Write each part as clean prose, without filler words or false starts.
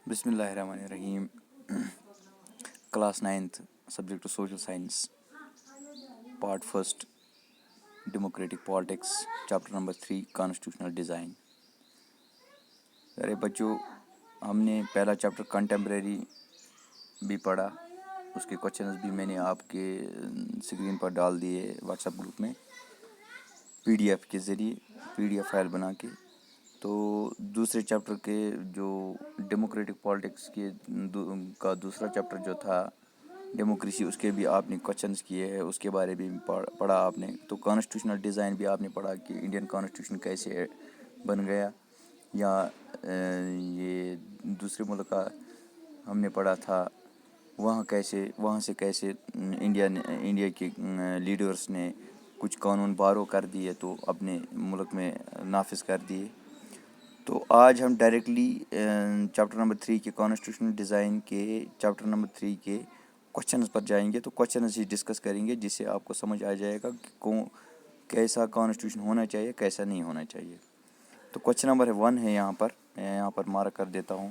بسم اللہ الرحمن الرحیم. Class 9th subject social science part first democratic politics chapter number 3 constitutional design. ارے بچوں، ہم نے پہلا چیپٹر کنٹمپریری بھی پڑھا. اس کے کوشچنز بھی میں نے آپ کے اسکرین پر ڈال دیے واٹس ایپ گروپ میں پی ڈی ایف کے ذریعے، پی ڈی ایف فائل بنا کے. تو دوسرے چیپٹر کے جو ڈیموکریٹک پالیٹکس کے کا دوسرا چیپٹر جو تھا ڈیموکریسی، اس کے بھی آپ نے کوشچنز کیے ہیں، اس کے بارے میں پڑھا آپ نے. تو کانسٹیٹیوشنل ڈیزائن بھی آپ نے پڑھا کہ انڈین کانسٹیٹیوشن کیسے بن گیا، یا یہ دوسرے ملک کا ہم نے پڑھا تھا وہاں سے کیسے انڈیا کے لیڈرس نے کچھ قانون بارو کر دیے تو اپنے ملک میں نافذ کر دیے. تو آج ہم ڈائریکٹلی چیپٹر نمبر 3 کے کانسٹیٹیوشنل ڈیزائن کے چیپٹر نمبر 3 کے کوشچنز پر جائیں گے. تو کوشچنز ہی ڈسکس کریں گے جس سے آپ کو سمجھ آ جائے گا کہ کیسا کانسٹیٹیوشن ہونا چاہیے، کیسا نہیں ہونا چاہیے. تو کوشچن نمبر 1 ہے یہاں پر مارک کر دیتا ہوں.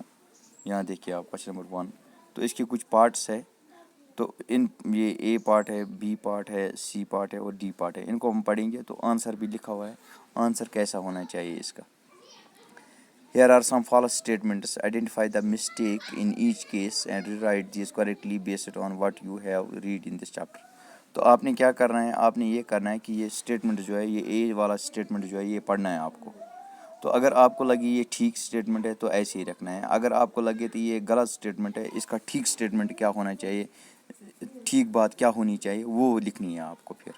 یہاں دیکھیے آپ کوشچن نمبر 1. تو اس کے کچھ پارٹس ہے. تو یہ اے پارٹ ہے، بی پارٹ ہے، سی پارٹ ہے اور ڈی پارٹ ہے. ان کو ہم پڑھیں گے. تو آنسر بھی لکھا ہوا ہے، آنسر کیسا ہونا چاہیے اس کا. Here are some false statements. Identify the mistake in each case and rewrite these correctly based on what you have read in this chapter. تو آپ نے کیا کرنا ہے، آپ نے یہ کرنا ہے کہ یہ اسٹیٹمنٹ جو ہے، یہ اے والا اسٹیٹمنٹ جو ہے یہ پڑھنا ہے آپ کو. تو اگر آپ کو لگے یہ ٹھیک اسٹیٹمنٹ ہے تو ایسے ہی رکھنا ہے. اگر آپ کو لگے تو یہ غلط اسٹیٹمنٹ ہے، اس کا ٹھیک اسٹیٹمنٹ کیا ہونا چاہیے، ٹھیک بات کیا ہونی چاہیے، وہ لکھنی ہے آپ کو. پھر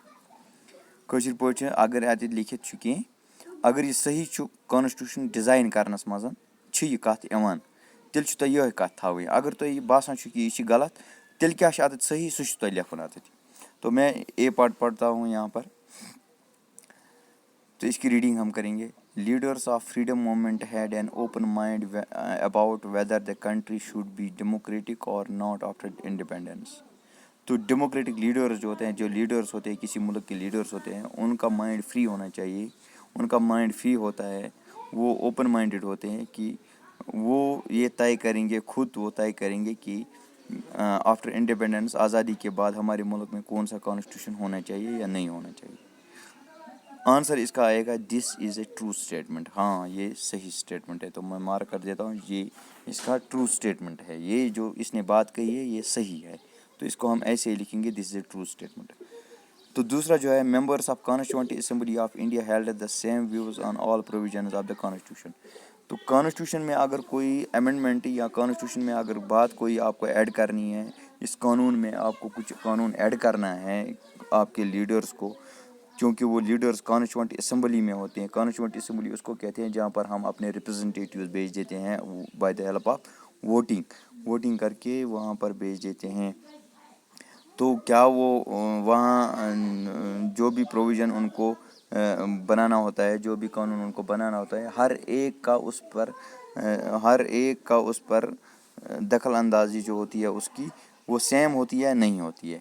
کٲشِر پٲٹھۍ اگر اتہِ لیکھِتھ چھُ کینٛہہ، اگر یہ صحیح چھُ کانسٹیوشن ڈیزائن کرنس منٛز چھِ یہ کتھ یِوان، تیٚلہِ چھُ تۄہہِ یِہے کتھ تھاوٕنۍ. اگر تۄہہِ یہِ باسان چھُ کہ یہ چھِ غلط، تیٚلہِ کیٛاہ چھُ اتٮ۪تھ صحیح، سُہ چھُ تۄہہِ لیکھُن اتٮ۪تھ. تو میں اے پارٹ پڑھتا ہوں یہاں پر. تو اس کی ریڈنگ ہم کریں گے. Leaders of freedom movement had an open mind about whether the country should be democratic or not after independence. تو ڈیموکریٹک لیڈرز جو ہوتے ہیں، جو لیڈرز ہوتے ہیں کسی ملک کے لیڈرز ہوتے ہیں، ان کا مائنڈ فری ہونا چاہیے. ان کا مائنڈ فری ہوتا ہے، وہ اوپن مائنڈیڈ ہوتے ہیں کہ وہ یہ طے کریں گے، خود وہ طے کریں گے کہ آفٹر انڈیپینڈنس، آزادی کے بعد ہمارے ملک میں کون سا کانسٹیٹیوشن ہونا چاہیے یا نہیں ہونا چاہیے. آنسر اس کا آئے گا دس از اے ٹرو اسٹیٹمنٹ. ہاں، یہ صحیح اسٹیٹمنٹ ہے. تو میں مارک کر دیتا ہوں، یہ اس کا ٹرو اسٹیٹمنٹ ہے. یہ جو اس نے بات کہی ہے یہ صحیح ہے. تو اس کو ہم ایسے ہی لکھیں گے، دس از اے ٹرو اسٹیٹمنٹ. تو دوسرا جو ہے، members of constituent assembly of India held the same views on all provisions of the constitution. تو کانسٹیٹیوشن میں اگر کوئی امینڈمنٹ یا کانسٹیٹیوشن میں اگر بات کوئی آپ کو ایڈ کرنی ہے، اس قانون میں آپ کو کچھ قانون ایڈ کرنا ہے آپ کے لیڈرز کو، کیونکہ وہ لیڈرز کانسٹیٹیوئنٹ اسمبلی میں ہوتے ہیں. کانسٹیٹیوئنٹ اسمبلی اس کو کہتے ہیں جہاں پر ہم اپنے ریپرزنٹیٹیوز بھیج دیتے ہیں by the help of voting کر کے وہاں پر بھیج دیتے ہیں. تو کیا وہ وہاں جو بھی پروویژن ان کو بنانا ہوتا ہے، جو بھی قانون ان کو بنانا ہوتا ہے، ہر ایک کا اس پر دخل اندازی جو ہوتی ہے اس کی، وہ سیم ہوتی ہے نہیں ہوتی ہے.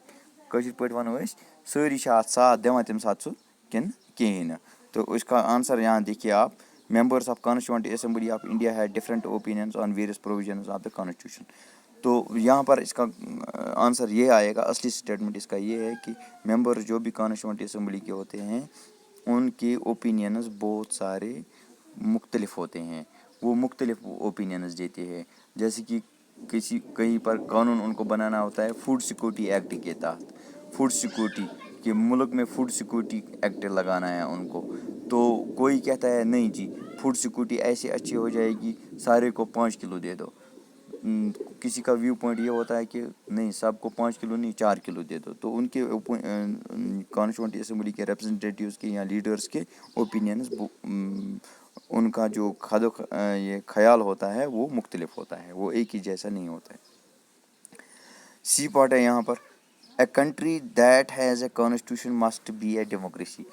کٲشِر پٲٹھۍ وَنو أسۍ سٲری چھِ اَتھ ساتھ دِوان تَمہِ ساتہٕ سُہ کِنہٕ کِہیٖنۍ نہٕ. تو اس کا آنسر یہاں دیکھیے آپ. Members of constituent assembly of India had different opinions on various provisions of the constitution. تو یہاں پر اس کا آنسر یہ آئے گا، اصلی اسٹیٹمنٹ اس کا یہ ہے کہ ممبرز جو بھی کانسٹیٹیوئنٹ اسمبلی کے ہوتے ہیں ان کے اوپینینز بہت سارے مختلف ہوتے ہیں. وہ مختلف اوپینینز دیتے ہیں. جیسے کہ کہیں پر قانون ان کو بنانا ہوتا ہے فوڈ سیکورٹی ایکٹ کے تحت، فوڈ سیکورٹی کہ ملک میں فوڈ سیکورٹی ایکٹ لگانا ہے ان کو. تو کوئی کہتا ہے نہیں جی، فوڈ سیکورٹی ایسے اچھی ہو جائے گی سارے کو 5 کلو دے دو. کسی کا ویو پوائنٹ یہ ہوتا ہے کہ نہیں، سب کو 5 کلو نہیں 4 کلو دے دو. تو ان کے کانسٹیٹیوئنٹ اسمبلی کے ریپرزنٹیٹیوز کے یا لیڈرز کے اوپینینز، ان کا جو یہ خیال ہوتا ہے وہ مختلف ہوتا ہے، وہ ایک ہی جیسا نہیں ہوتا ہے. سی پارٹ ہے یہاں پر. A country that has a constitution must be a democracy.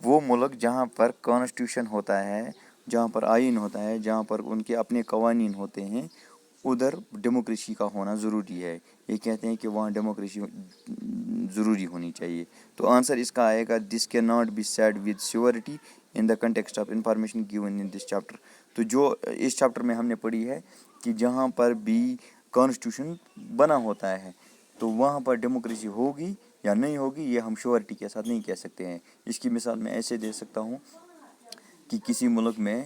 وہ ملک جہاں پر کانسٹیٹیوشن ہوتا ہے، جہاں پر آئین ہوتا ہے، جہاں پر ان کے اپنے قوانین ہوتے ہیں، ادھر ڈیموکریسی کا ہونا ضروری ہے. یہ کہتے ہیں کہ وہاں ڈیموکریسی ضروری ہونی چاہیے. تو آنسر اس کا آئے گا this can not be said with certainty in the context of information given in this chapter. تو جو اس چیپٹر میں ہم نے پڑھی ہے کہ جہاں پر بھی کانسٹیٹیوشن بنا ہوتا ہے تو وہاں پر ڈیموکریسی ہوگی یا نہیں ہوگی یہ ہم شیورٹی کے ساتھ نہیں کہہ سکتے ہیں. اس کی مثال میں ایسے دے سکتا ہوں کہ کسی ملک میں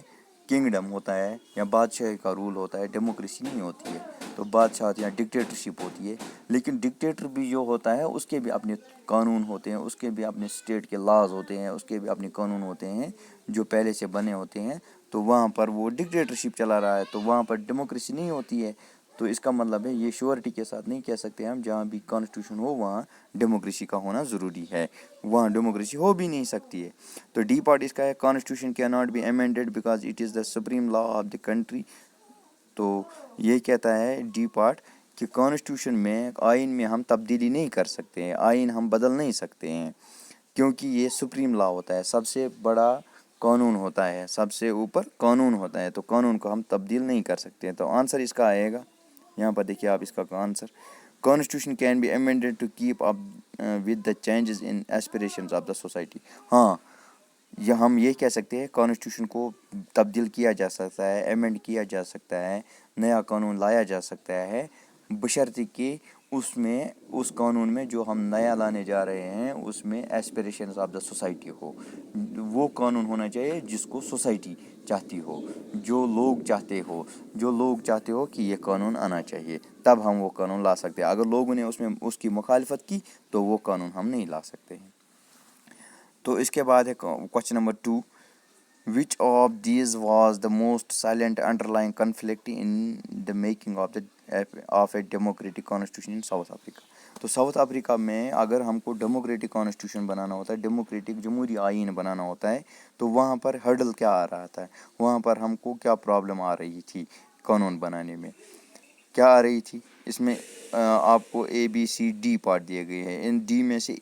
کنگڈم ہوتا ہے یا بادشاہی کا رول ہوتا ہے, ڈیموکریسی نہیں ہوتی ہے, تو بادشاہت یا ڈکٹیٹرشپ ہوتی ہے. لیکن ڈکٹیٹر بھی جو ہوتا ہے اس کے بھی اپنے قانون ہوتے ہیں, اس کے بھی اپنے اسٹیٹ کے لاز ہوتے ہیں, اس کے بھی اپنے قانون ہوتے ہیں جو پہلے سے بنے ہوتے ہیں. تو وہاں پر وہ ڈکٹیٹرشپ چلا رہا ہے تو وہاں پر ڈیموکریسی نہیں ہوتی ہے. تو اس کا مطلب ہے یہ شیورٹی کے ساتھ نہیں کہہ سکتے ہم جہاں بھی کانسٹیٹیوشن ہو وہاں ڈیموکریسی کا ہونا ضروری ہے, وہاں ڈیموکریسی ہو بھی نہیں سکتی ہے. تو ڈی پارٹ اس کا ہے constitution can not be amended because it is the supreme law of the country. تو یہ کہتا ہے ڈی پارٹ کہ کانسٹیٹیوشن میں آئین میں ہم تبدیلی نہیں کر سکتے ہیں, آئین ہم بدل نہیں سکتے ہیں کیونکہ یہ سپریم لا ہوتا ہے, سب سے بڑا قانون ہوتا ہے, سب سے اوپر قانون ہوتا ہے, تو قانون کو ہم تبدیل نہیں کر سکتے ہیں. تو آنسر اس کا آئے گا یہاں پر دیکھیے آپ اس کا answer constitution can be amended to keep up with the changes in aspirations of the society. ہاں یہ ہم یہ کہہ سکتے ہیں کانسٹیٹیوشن کو تبدیل کیا جا سکتا ہے, ایمنڈ کیا جا سکتا ہے, نیا قانون لایا جا سکتا ہے بشرطِ کہ اس قانون میں جو ہم نیا لانے جا رہے ہیں اس میں ایسپریشنز آف دا سوسائٹی ہو. وہ قانون ہونا چاہیے جس کو سوسائٹی چاہتی ہو, جو لوگ چاہتے ہو کہ یہ قانون آنا چاہیے, تب ہم وہ قانون لا سکتے ہیں. اگر لوگوں نے اس کی مخالفت کی تو وہ قانون ہم نہیں لا سکتے ہیں. تو اس کے بعد ہے question number 2 which of these was the most silent under line conflict in the making of a democratic constitution in South Africa. تو ساؤتھ افریقہ میں اگر ہم کو ڈیموکریٹک کانسٹیٹیوشن بنانا ہوتا ہے, ڈیموکریٹک جمہوری آئین بنانا ہوتا ہے, تو وہاں پر ہرڈل کیا آ رہا تھا, وہاں پر ہم کو کیا پرابلم آ رہی تھی قانون بنانے میں, کیا آ رہی تھی. اس میں آپ کو ABCD پارٹ دیے گئے ہیں, ان ڈی میں سے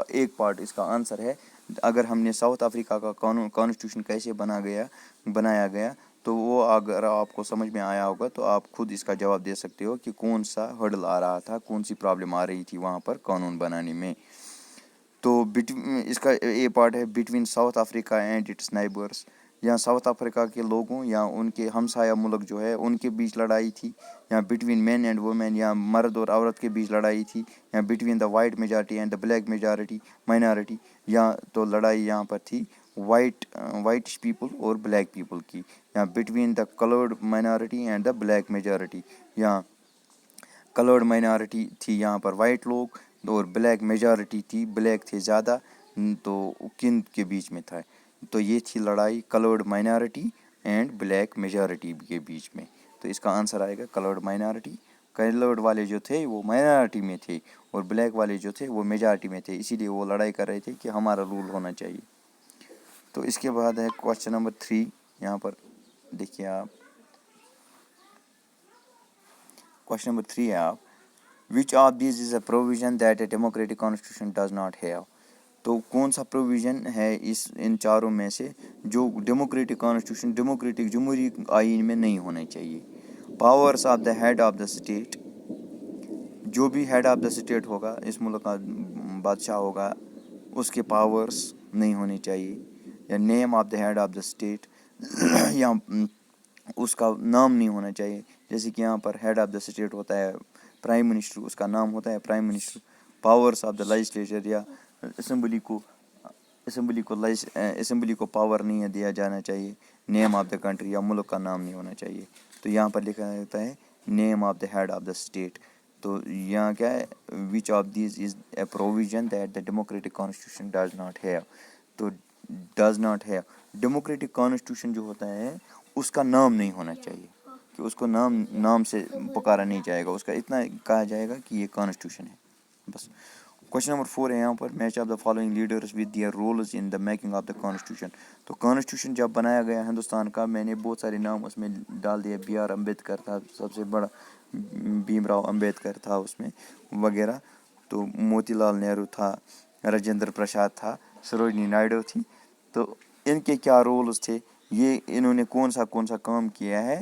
ایک پارٹ اس کا آنسر ہے. اگر ہم نے ساؤتھ افریقہ کا کانسٹیٹیوشن کیسے بنایا گیا تو وہ اگر آپ کو سمجھ میں آیا ہوگا تو آپ خود اس کا جواب دے سکتے ہو کہ کون سا ہرڈل آ رہا تھا, کون سی پرابلم آ رہی تھی وہاں پر قانون بنانے میں. تو اس کا اے پارٹ ہے between South Africa and its neighbours. یا ساؤتھ افریقہ کے لوگوں یا ان کے ہمسایہ ملک جو ہے ان کے بیچ لڑائی تھی, یا بٹوین مین اینڈ وومین یا مرد اور عورت کے بیچ لڑائی تھی, یا between the white majority and the black minority, یا تو لڑائی یہاں پر تھی وائٹش پیپل اور بلیک پیپل کی, یا between the coloured minority and the black majority, یا کلرڈ مائنارٹی تھی یہاں پر وائٹ لوگ اور بلیک میجارٹی تھی, بلیک تھے زیادہ, تو کن کے بیچ میں تھا. تو یہ تھی لڑائی coloured minority and black majority کے بیچ میں. تو اس کا آنسر آئے گا کلرڈ مائنارٹی. کلرڈ والے جو تھے وہ مائنارٹی میں تھے اور بلیک والے جو تھے وہ میجارٹی میں تھے, اسی لیے وہ لڑائی کر رہے تھے کہ ہمارا رول ہونا چاہیے. تو اس کے بعد ہے کوشچن نمبر 3, یہاں پر دیکھیے آپ کوشچن نمبر 3 ہے آپ وچ of these is a provision that a democratic constitution does not have. تو کون سا پروویژن ہے ان چاروں میں سے جو ڈیموکریٹک کانسٹیٹیوشن ڈیموکریٹک جمہوری آئین میں نہیں ہونے چاہیے. Powers of the head of the state, جو بھی ہیڈ آف دا اسٹیٹ ہوگا, اس ملک کا بادشاہ ہوگا, اس کے پاورس نہیں ہونی چاہیے. یا name of the head of the state, یا اس کا نام نہیں ہونا چاہیے. جیسے کہ یہاں پر ہیڈ آف دا اسٹیٹ ہوتا ہے پرائم منسٹر, اس کا نام ہوتا ہے prime minister. Powers of the legislature یا اسمبلی کو پاور نہیں دیا جانا چاہیے. نیم آف دا کنٹری یا ملک کا نام نہیں ہونا چاہیے. تو یہاں پر لکھا جاتا ہے name of the head of the state. تو یہاں کیا ہے which of these is a provision that the democratic constitution does not have. تو does not have democratic constitution جو ہوتا ہے اس کا نام نہیں ہونا چاہیے, کہ اس کو نام سے پکارا نہیں جائے گا, اس کا اتنا کہا جائے گا کہ یہ کانسٹیٹیوشن ہے بس. کوشچن نمبر 4 ہے یہاں پر match of the following leaders with their roles in the making of the constitution. تو کانسٹیٹیوشن جب بنایا گیا ہندوستان کا, میں نے بہت سارے نام اس میں ڈال دیا. BR امبیڈکر تھا سب سے بڑا, بھیم راؤ امبیڈکر تھا اس میں وغیرہ, تو موتی لال نہرو تھا, راجندر پرساد تھا, سروجنی نائیڈو تھی. تو ان کے کیا رولز تھے, یہ انہوں نے کون سا کام کیا ہے